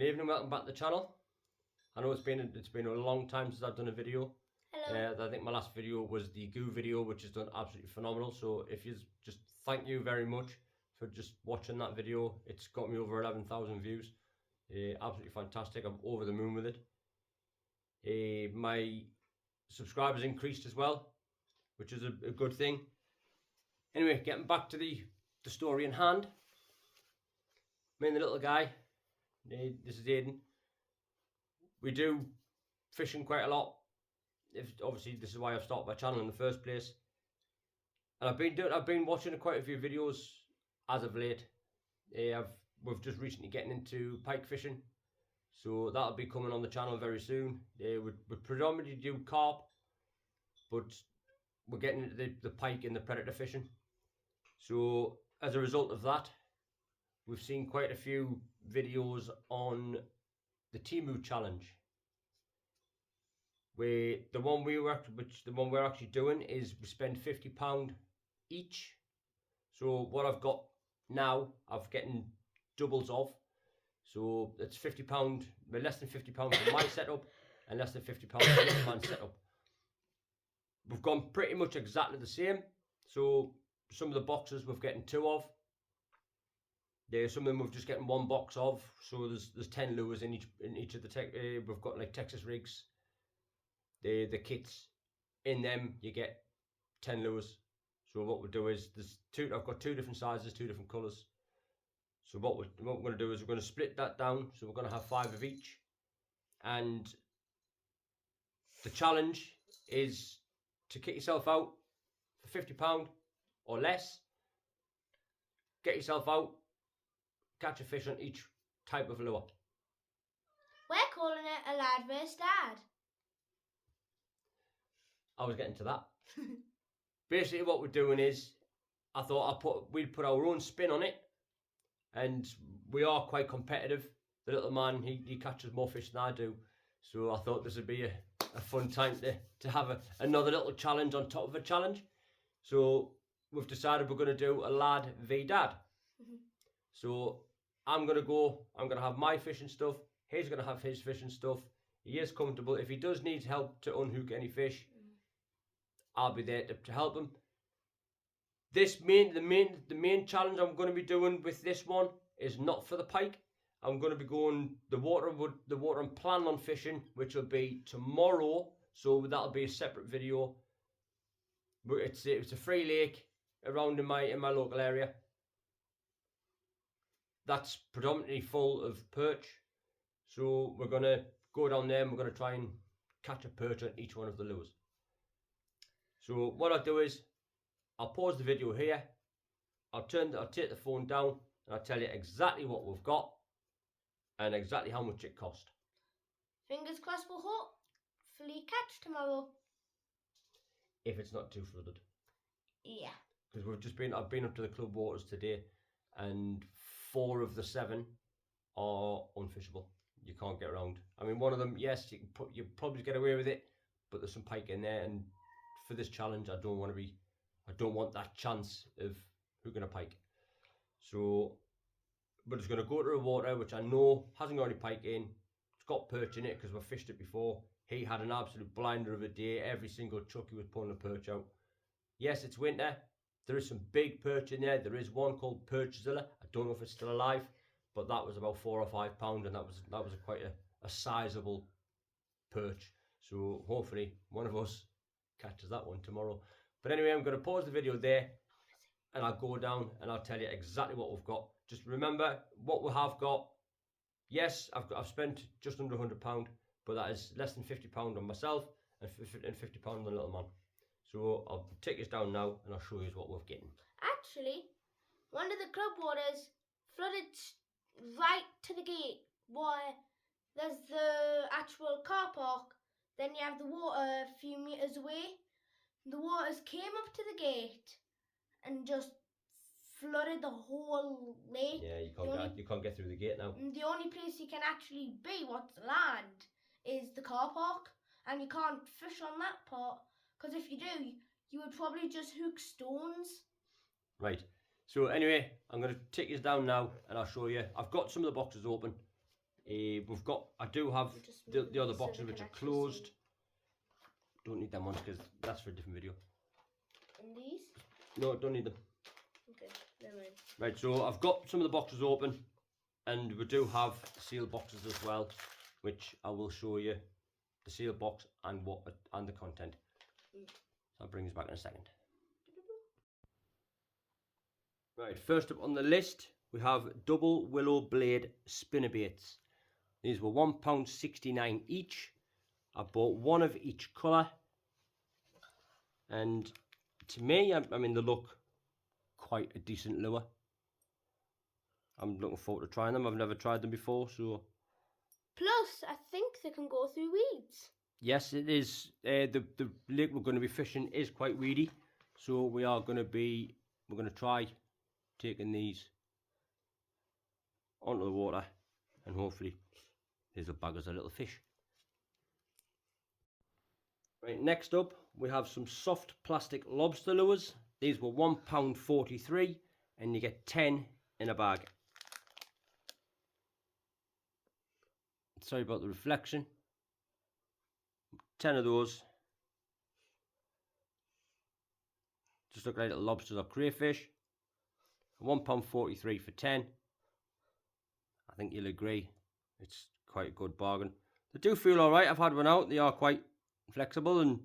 Good evening, welcome back to the channel. I know it's been a long time since I've done a video. Hello. I think my last video was the goo video, which has done absolutely phenomenal. So if you just thank you very much for just watching that video. It's got me over 11,000 views. Absolutely fantastic. I'm over the moon with it. My subscribers increased as well, which is a good thing. Anyway, getting back to the story in hand. Me and the little guy, this is Aiden. We do fishing quite a lot. Obviously, this is why I've started my channel in the first place. And I've been watching quite a few videos as of late. We've just recently getting into pike fishing, so that'll be coming on the channel very soon. We predominantly do carp, but we're getting into the pike and the predator fishing. So as a result of that, we've seen quite a few videos on the TEMU challenge. The one we're actually doing is we spend £50 each. So what I've got now, I've getting doubles of. So it's £50, less than £50 for my setup, and less than £50 for the other man's setup. We've gone pretty much exactly the same. So some of the boxes we're getting 2 of. Some of them we're just getting 1 box of. So there's 10 lures in each of the we've got like Texas rigs. The kits in them, you get 10 lures. So what we'll do is I've got 2 different sizes, 2 different colours. So what we're going to do is we're going to split that down. So we're going to have 5 of each, and the challenge is to kit yourself out for £50 or less. Get yourself out, catch a fish on each type of lure. We're calling it a lad vs dad. I was getting to that. Basically what we're doing is, I thought we'd put our own spin on it, and we are quite competitive. The little man, he catches more fish than I do, so I thought this would be a fun time to have another little challenge on top of a challenge. So we've decided we're going to do a lad v dad. So I'm going to have my fishing stuff, he's going to have his fishing stuff. He is comfortable. If he does need help to unhook any fish, I'll be there to help him. The main challenge I'm going to be doing with this one is not for the pike. I'm going to be going the water I'm planning on fishing, which will be tomorrow. So that'll be a separate video. But it's a free lake around in my local area. That's predominantly full of perch. So we're going to go down there and we're going to try and catch a perch on each one of the lures. So what I'll do is, I'll pause the video here, I'll take the phone down, and I'll tell you exactly what we've got and exactly how much it cost. Fingers crossed we'll hopefully catch tomorrow. If it's not too flooded. Yeah. Because I've been up to the club waters today, and 4 of the 7 are unfishable. You can't get around. I mean, one of them, yes, you probably get away with it, but there's some pike in there, and for this challenge, I don't want that chance of hooking a pike. So we're just going to go to the water, which I know hasn't got any pike in. It's got perch in it because we've fished it before. He had an absolute blinder of a day. Every single chuck he was pulling a perch out. Yes, it's winter. There is some big perch in there. There is one called Perchzilla. I don't know if it's still alive, but that was about £4 or £5, and that was quite a sizable perch. So hopefully one of us catches that one tomorrow. But anyway, I'm going to pause the video there, and I'll go down and I'll tell you exactly what we've got. Just remember what we have got. Yes, I've spent just under £100, but that is less than £50 on myself and £50 on the little man. So I'll take us down now and I'll show you what we've getting. Actually, one of the club waters flooded right to the gate, where there's the actual car park. Then you have the water a few meters away. The waters came up to the gate and just flooded the whole lake. Yeah, you can't get through the gate now. The only place you can actually be, what's land, is the car park, and you can't fish on that part, because if you do, you would probably just hook stones. Right. So anyway, I'm going to take you down now and I'll show you. I've got some of the boxes open. I do have We'll just the move other these so boxes they which can are actually closed. see. Don't need them ones because that's for a different video. And these? No, don't need them. Okay, never mind. Right, so I've got some of the boxes open, and we do have sealed boxes as well, which I will show you the sealed box and the content. So I'll bring this back in a second. Right, first up on the list we have double willow blade spinnerbaits. These were £1.69 each. I bought one of each colour, and to me, I mean, they look quite a decent lure. I'm looking forward to trying them. I've never tried them before, so. Plus, I think they can go through weeds. Yes, it is. The lake we're going to be fishing is quite weedy, so we're going to try taking these onto the water, and hopefully these will bag us a little fish. Right, next up we have some soft plastic lobster lures. These were £1.43, and you get 10 in a bag. Sorry about the reflection. 10 of those. Just look like little lobsters or crayfish. £1.43 for 10. I think you'll agree it's quite a good bargain. They do feel alright. I've had one out. They are quite flexible and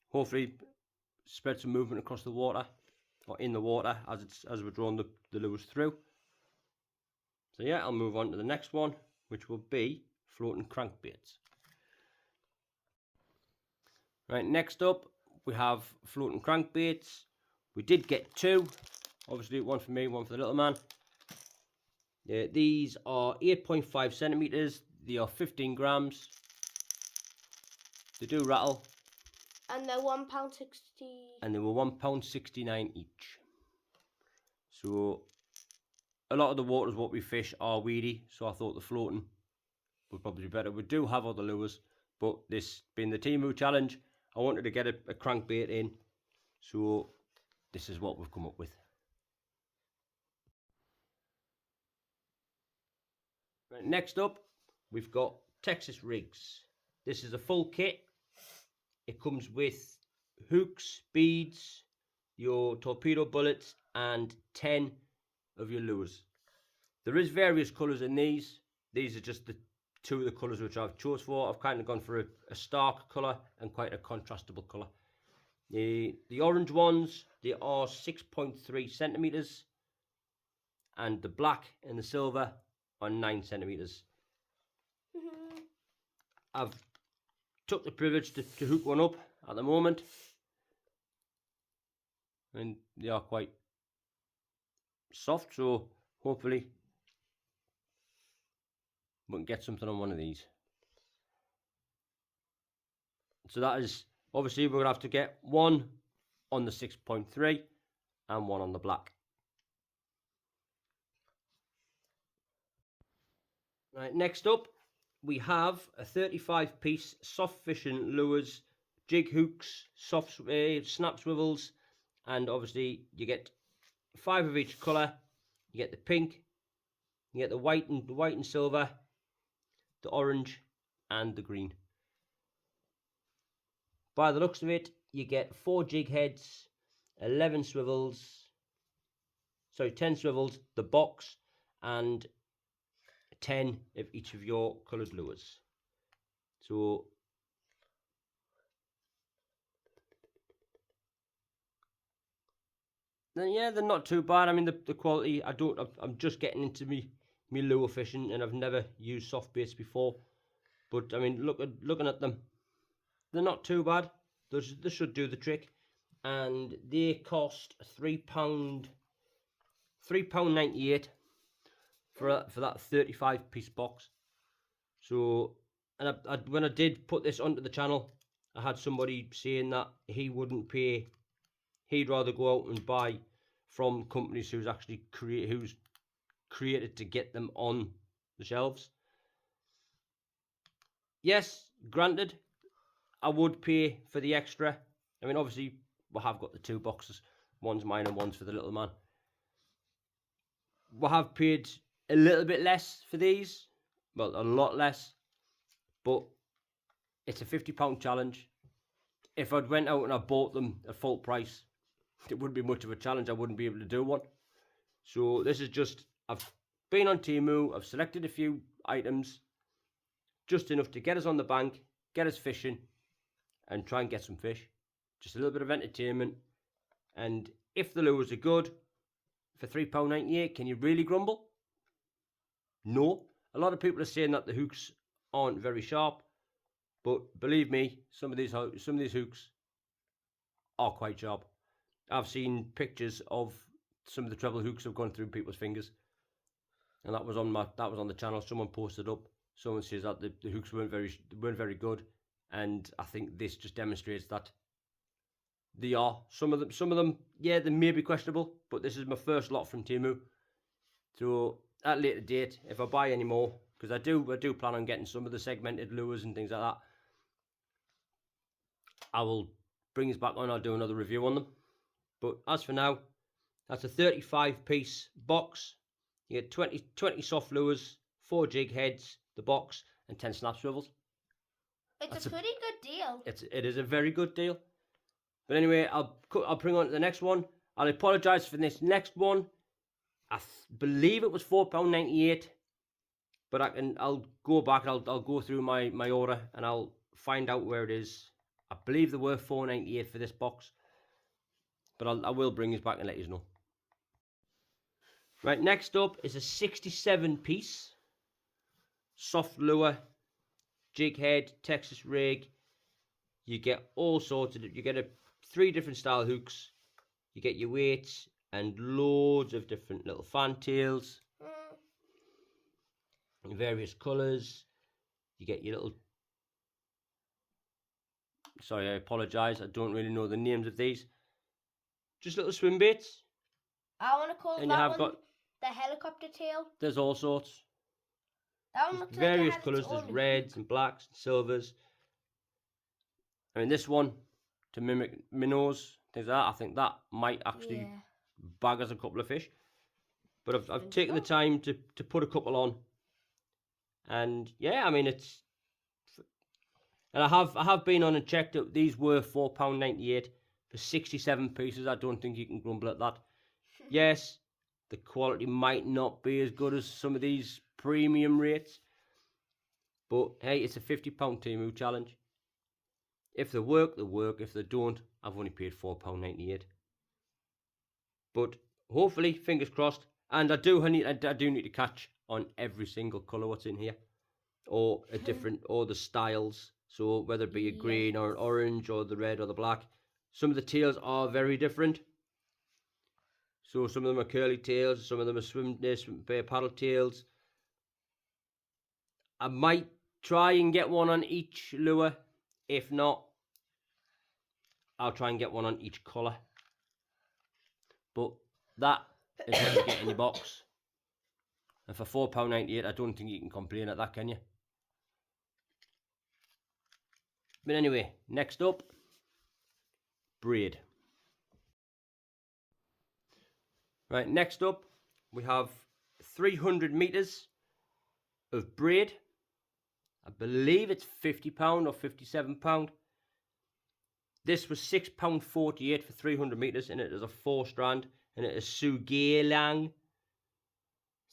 hopefully spread some movement across the water or in the water as we're drawing the lures through. So yeah, I'll move on to the next one, which will be floating crankbaits. Right, next up we have floating crankbaits. We did get two, obviously one for me, one for the little man. These are 8.5 centimeters. They are 15 grams. They do rattle. And they're £1.60. And they were £1.69 each. So a lot of the waters what we fish are weedy, so I thought the floating would probably be better. We do have other lures, but this being the TEMU challenge, I wanted to get a crankbait in, so this is what we've come up with. Right, next up, we've got Texas rigs. This is a full kit. It comes with hooks, beads, your torpedo bullets, and 10 of your lures. There is various colours in these. These are just the two of the colours which I've chose for. I've kind of gone for a stark colour and quite a contrastable colour. The orange ones, they are 6.3 centimetres, and the black and the silver are 9 centimetres. I've took the privilege to hook one up at the moment, and they are quite soft, so hopefully we can get something on one of these. So that is, obviously we're going to have to get one on the 6.3 and one on the black. Right, next up we have a 35-piece soft fishing lures, jig hooks, soft snap swivels, and obviously you get 5 of each colour. You get the pink, you get the white and silver, the orange, and the green. By the looks of it, you get 4 jig heads, 10 swivels, the box, and 10 of each of your coloured lures. So then yeah, they're not too bad. I mean the quality, I'm just getting into me lure fishing, and I've never used soft baits before. But I mean looking at them, they're not too bad. They should do the trick. And they cost £3.98 for that 35-piece box. So, and when I did put this onto the channel, I had somebody saying that he wouldn't pay. He'd rather go out and buy from companies who's created to get them on the shelves. Yes, granted, I would pay for the extra. I mean, obviously, we have got the 2 boxes. One's mine and one's for the little man. We have paid a little bit less for these, well, a lot less, but it's a £50 challenge. If I'd went out and I bought them at full price, it wouldn't be much of a challenge. I wouldn't be able to do one. So this is just, I've been on TEMU, I've selected a few items, just enough to get us on the bank, get us fishing, and try and get some fish. Just a little bit of entertainment. And if the lures are good, for £3.98, can you really grumble? No. A lot of people are saying that the hooks aren't very sharp, but believe me, some of these hooks are quite sharp. I've seen pictures of some of the treble hooks have gone through people's fingers, and that was on the channel. Someone posted up. Someone says that the hooks weren't very good, and I think this just demonstrates that they are. Some of them, yeah, they may be questionable, but this is my first lot from TEMU. So at a later date, if I buy any more, because I do plan on getting some of the segmented lures and things like that, I will bring this back on. I'll do another review on them. But as for now, that's a 35-piece box. You get 20 soft lures, 4 jig heads, the box, and 10 snap swivels. It's a pretty good deal. It is a very good deal. But anyway, I'll bring on to the next one. I'll apologise for this next one. I believe it was £4.98, but I'll go back and I'll go through my order and I'll find out where it is. I believe there were £4.98 for this box, but I will bring this back and let you know. Right, next up is a 67-piece soft lure, jig head, Texas rig. You get all sorts of, you get 3 different style hooks. You get your weights and loads of different little fantails in various colours. You get your little, sorry, I apologise, I don't really know the names of these. Just little swim baits. I want to call And that you have one got, the helicopter tail. there's all sorts. That one looks Various like it has colours, its there's own reds and blacks and silvers. I mean, this one, to mimic minnows, things like that, I think that might actually bag us a couple of fish. But I've taken the time to put a couple on. And yeah, I mean, it's... And I have been on and checked out. These were £4.98 for 67 pieces. I don't think you can grumble at that. Yes, the quality might not be as good as some of these premium rates. But hey, it's a £50 TEMU challenge. If they work, they work. If they don't, I've only paid £4.98. But hopefully, fingers crossed. And I do need to catch on every single colour what's in here, or a different, or the styles. So whether it be a green or an orange or the red or the black, some of the tails are very different. So some of them are curly tails, some of them are paddle tails. I might try and get one on each lure. If not, I'll try and get one on each colour. But that is what you get in your box. And for £4.98, I don't think you can complain at that, can you? But anyway, next up, braid. Right, next up, we have 300 metres of braid. I believe it's £50 or £57. This was £6.48 for 300 metres, and it is a 4-strand, and it is Sugalang.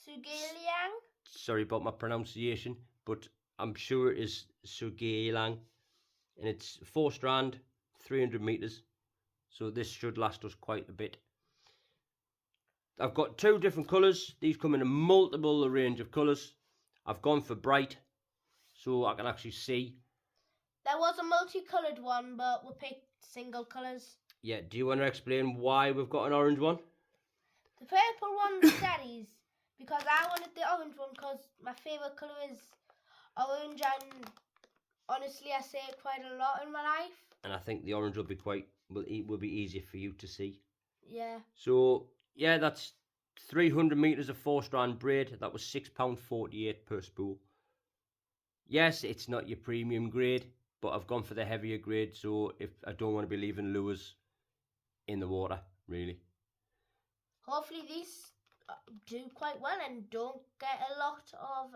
Sugalang? Sorry about my pronunciation, but I'm sure it is Sugalang. And it's 4-strand, 300 metres. So this should last us quite a bit. I've got 2 different colours. These come in a multiple range of colours. I've gone for bright, so I can actually see. There was a multicoloured one, but we picked single colours. Yeah, do you want to explain why we've got an orange one? The purple one's Daddy's, because I wanted the orange one because my favourite colour is orange, and honestly I say it quite a lot in my life. And I think the orange will be easier for you to see. Yeah. So yeah, that's 300 metres of 4-strand braid. That was £6.48 per spool. Yes, it's not your premium grade, but I've gone for the heavier grade, so if I don't want to be leaving lures in the water, really. Hopefully these do quite well and don't get a lot of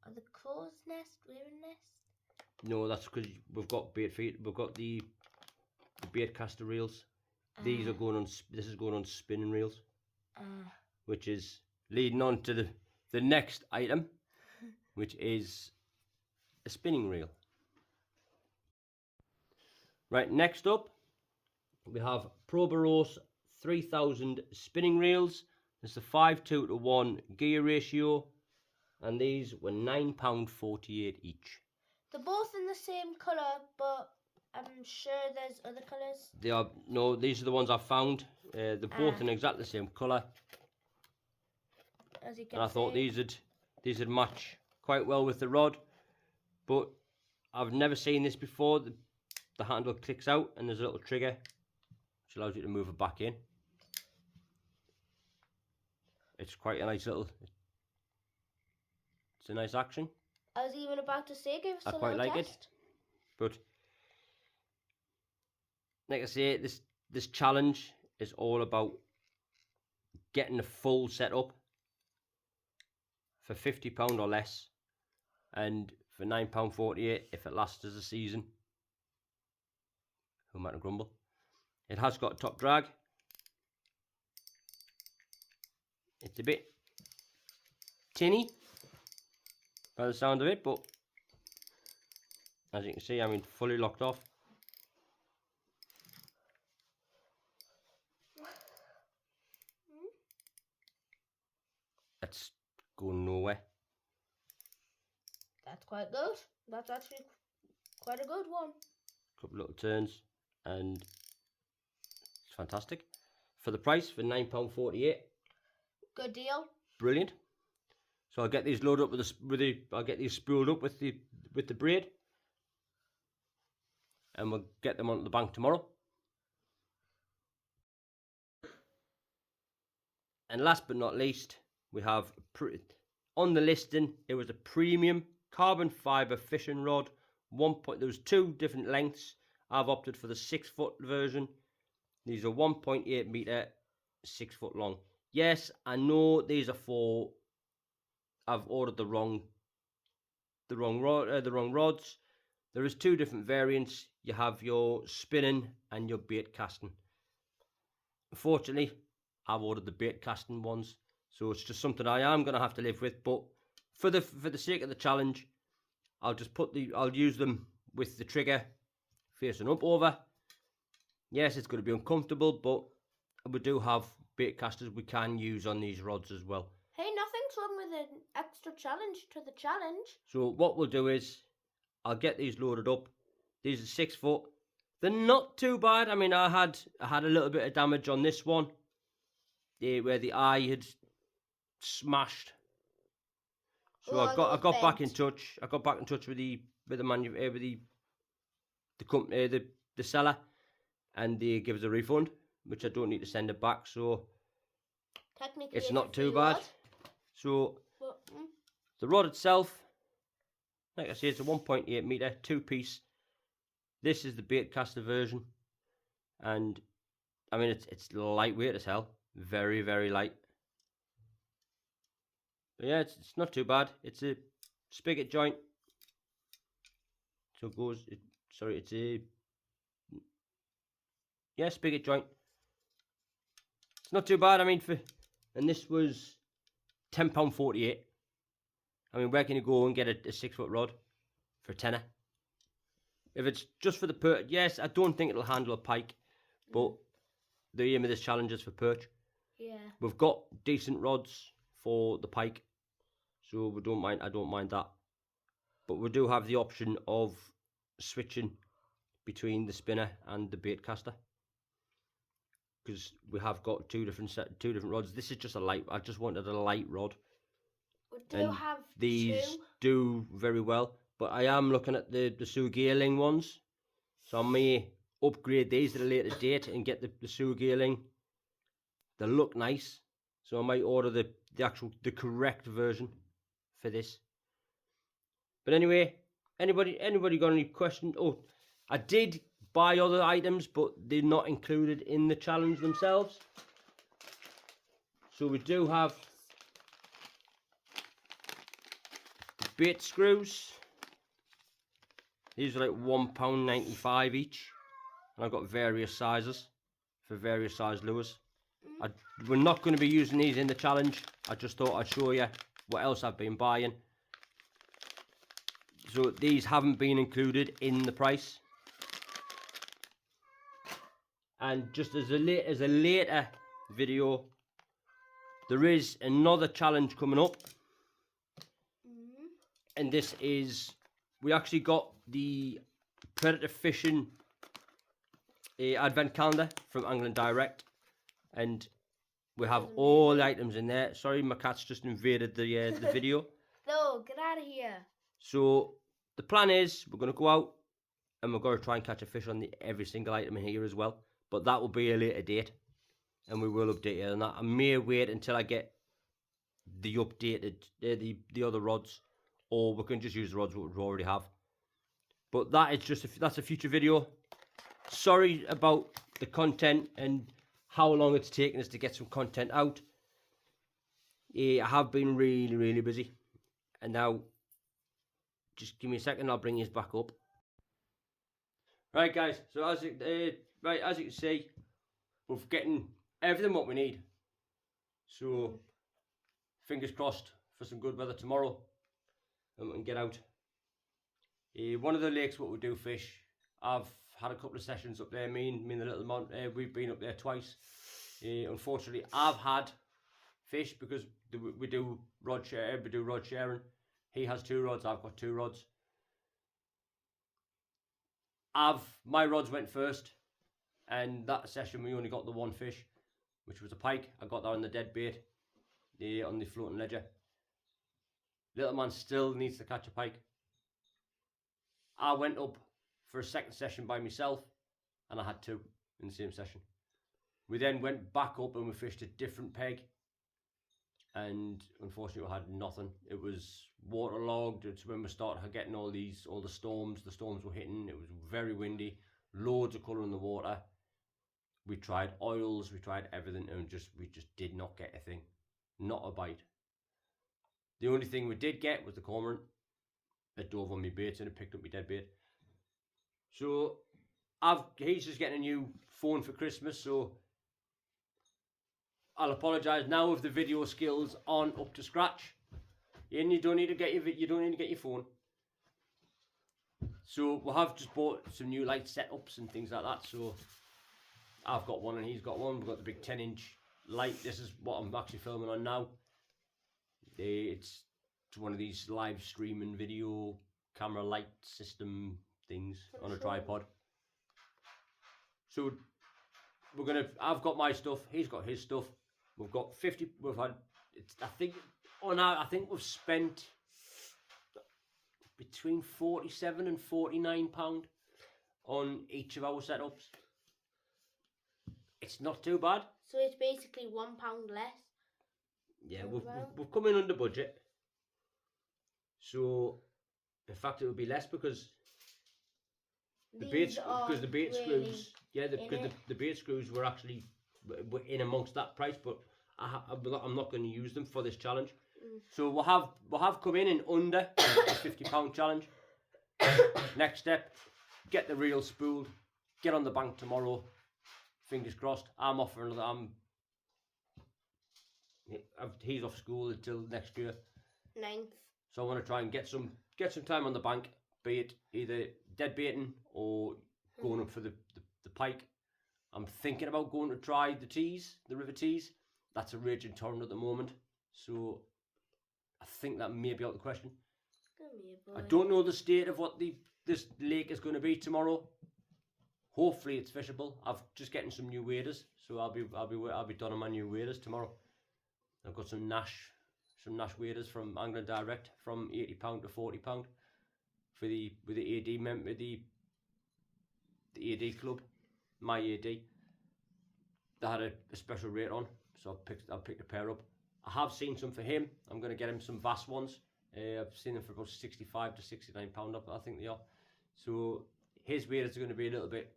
Are the crow's nest rearing nest? No, that's because we've got bait feet. We've got the bait caster reels. These are going on. This is going on spinning reels, which is leading on to the next item, which is a spinning reel. Right, next up, we have Probaros 3000 spinning reels. It's a 5:2:1 gear ratio, and these were £9.48 each. They're both in the same colour, but I'm sure there's other colours. They are no. These are the ones I found. They're both in exactly the same colour. As you can And I thought these would match quite well with the rod, but I've never seen this before. The handle clicks out and there's a little trigger which allows you to move it back in. It's quite a nice little. It's a nice action. I was even about to say, give us a quite little like test. it, but like I say, this challenge is all about getting a full setup for £50 or less, and for £9.48 if it lasts as a season. Who might grumble? It has got a top drag. It's a bit tinny by the sound of it, but as you can see, I mean, fully locked off. That's going nowhere. That's quite good. That's actually quite a good one. Couple little turns, and it's fantastic for the price, for £9.48. Good deal. Brilliant. So I'll get these loaded up I'll get these spooled up with the braid, and we'll get them onto the bank tomorrow. And last but not least, we have on the listing, it was a premium carbon fibre fishing rod. There was two different lengths. I've opted for the 6 foot version. These are 1.8 metre, 6 foot long. Yes, I know these are I've ordered the wrong rods. There is two different variants. You have your spinning and your bait casting. Unfortunately, I've ordered the bait casting ones, so it's just something I am going to have to live with. But for the sake of the challenge, I'll use them with the trigger facing up over. Yes, it's going to be uncomfortable, but we do have bait casters we can use on these rods as well. Hey, nothing's wrong with an extra challenge to the challenge. So what we'll do is, I'll get these loaded up. These are 6 foot. They're not too bad. I mean, I had a little bit of damage on this one, where the eye had smashed. So I got back in touch. I got back in touch with the company, the seller, and they give us a refund, which I don't need to send it back. So technically, it's not too bad. So the rod itself, like I say, it's a 1.8 metre 2-piece. This is the bait caster version, and I mean it's lightweight as hell, very, very light. But yeah, it's not too bad. It's a spigot joint, so it goes. It's a spigot joint. It's not too bad. I mean, and this was £10.48. I mean, where can you go and get a 6 foot rod for a tenner? If it's just for the perch, yes, I don't think it'll handle a pike, but the aim of this challenge is for perch. Yeah. We've got decent rods for the pike, so I don't mind that. But we do have the option of switching between the spinner and the bait caster, because we have got two different rods. This is just a light. I just wanted a light rod. We do have these two. do very well, but I am looking at the Sugaling ones, so I may upgrade these at a later date and get the Sugaling. They look nice, so I might order the correct version for this. But anyway, anybody got any questions? Oh, I did buy other items, but they're not included in the challenge themselves. So we do have bait screws. These are like £1.95 each, and I've got various sizes for various size lures. We're not going to be using these in the challenge. I just thought I'd show you what else I've been buying. So these haven't been included in the price. And just as a later video, there is another challenge coming up. And this is, we actually got the Predator Fishing advent calendar from Angling Direct, and we have all the items in there. Sorry, my cat's just invaded the video. No, get out of here. So the plan is we're going to go out and we're going to try and catch a fish on every single item in here as well, but that will be a later date, and we will update you on that. I may wait until I get the updated the other rods, or we can just use the rods that we already have. But that is just that's a future video. Sorry about the content and how long it's taken us to get some content out. I have been really busy, and now just give me a second, I'll bring you back up. Right guys, so as you can see, we're getting everything what we need. So fingers crossed for some good weather tomorrow, and we can get out. One of the lakes what we do fish, I've had a couple of sessions up there. Me and the little mount, we've been up there twice. Unfortunately, I've had fish because we do rod sharing. He has 2 rods, I've got 2 rods. My rods went first, and that session we only got the 1 fish, which was a pike. I got that on the dead bait, on the floating ledger. Little man still needs to catch a pike. I went up for a second session by myself, and I had 2 in the same session. We then went back up and we fished a different peg, and unfortunately we had nothing. It was waterlogged. It's when we started getting all the storms. The storms were hitting. It was very windy, loads of colour in the water. We tried oils, we tried everything, and we just did not get a thing. Not a bite. The only thing we did get was the cormorant. It dove on my bait and it picked up my dead bait. So he's just getting a new phone for Christmas, so I'll apologise now if the video skills aren't up to scratch. And you don't need to get your phone. So we have just bought some new light setups and things like that. So I've got one and he's got one. We've got the big 10-inch light. This is what I'm actually filming on now. It's one of these live streaming video camera light system things on a tripod. So I've got my stuff, he's got his stuff. We've got 50, I think we've spent between 47 and 49 pound on each of our setups. It's not too bad. So it's basically £1 less. Yeah, we've come in under budget. So in fact it would be less because the bait screws, the bait screws were actually in amongst that price, but I'm not going to use them for this challenge. So we'll have come in under a £50 challenge. Next step, get the reel spooled, get on the bank tomorrow. Fingers crossed. I'm off for another. He's off school until next year. 9th. So I want to try and get some time on the bank, be it either dead baiting or going up for the pike. I'm thinking about going to try the river tees. That's a raging torrent at the moment, so I think that may be out of the question. I don't know the state of what this lake is going to be tomorrow. Hopefully it's fishable. I've just getting some new waders, so I'll be done on my new waders tomorrow. I've got some Nash waders from Angling Direct from £80 to £40 for the AD member, the AD club, my AD. They had a special rate on, so I picked a pair up. I have seen some for him. I'm going to get him some Vass ones. I've seen them for about £65 to £69, I think they are. So his waders are going to be a little bit,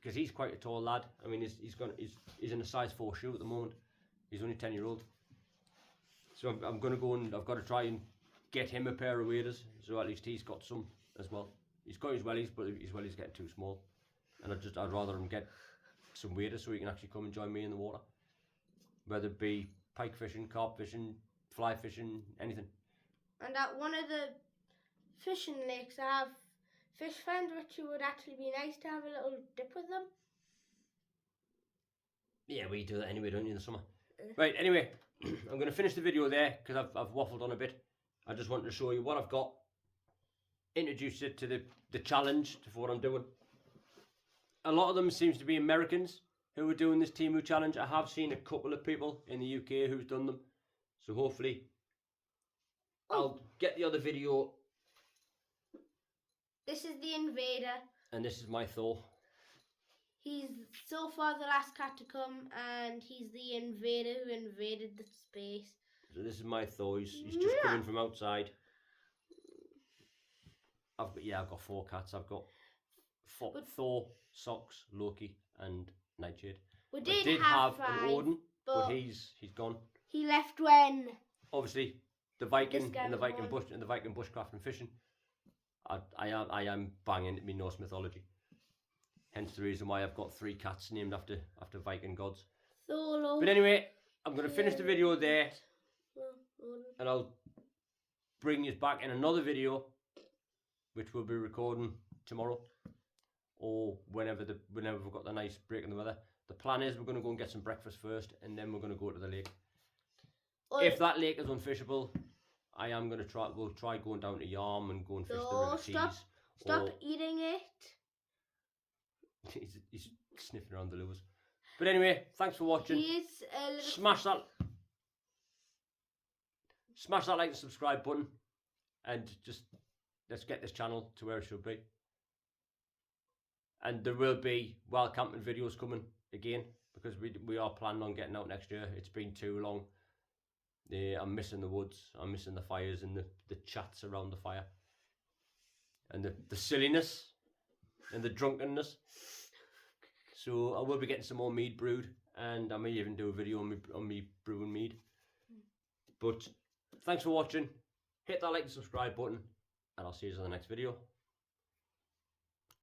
because he's quite a tall lad. I mean, he's in a size 4 shoe at the moment. He's only 10-year-old. So I'm going to go and I've got to try and get him a pair of waders, so at least he's got some as well. He's got his wellies, but his wellies getting too small, and I'd rather him get some waders so he can actually come and join me in the water, whether it be pike fishing, carp fishing, fly fishing, anything. And at one of the fishing lakes, I have fish friends, which it would actually be nice to have a little dip with them. Yeah, we do that anyway, don't you, in the summer? Right, anyway, I'm going to finish the video there because I've waffled on a bit. I just wanted to show you what I've got, introduce it to the challenge for what I'm doing. A lot of them seems to be Americans who are doing this TEMU challenge. I have seen a couple of people in the UK who's done them, so hopefully I'll get the other video. This is the invader. And this is my Thor. He's so far the last cat to come, and he's the invader who invaded the space. So this is my Thor. He's just coming from outside. I've got 4 cats. I've got Thor, Socks, Loki, and Nightshade. We I did have an Odin, but he's gone. He left when obviously the Viking and the Viking bushcraft and fishing. I am banging me Norse mythology. Hence the reason why I've got 3 cats named after Viking gods. Solo. But anyway, I'm going to finish the video there, and I'll bring you back in another video, which we'll be recording tomorrow, or whenever we've got the nice break in the weather. The plan is we're going to go and get some breakfast first, and then we're going to go to the lake. If that lake is unfishable, we'll try going down to Yarm and go and fish the River Tees. Stop eating it. He's sniffing around the lures. But anyway, thanks for watching. Smash that like and subscribe button, and just let's get this channel to where it should be. And there will be wild camping videos coming again, because we are planning on getting out next year. It's been too long. I'm missing the woods. I'm missing the fires and the chats around the fire, and the silliness and the drunkenness. So I will be getting some more mead brewed, and I may even do a video on me brewing mead. But thanks for watching. Hit that like and subscribe button, and I'll see you in the next video.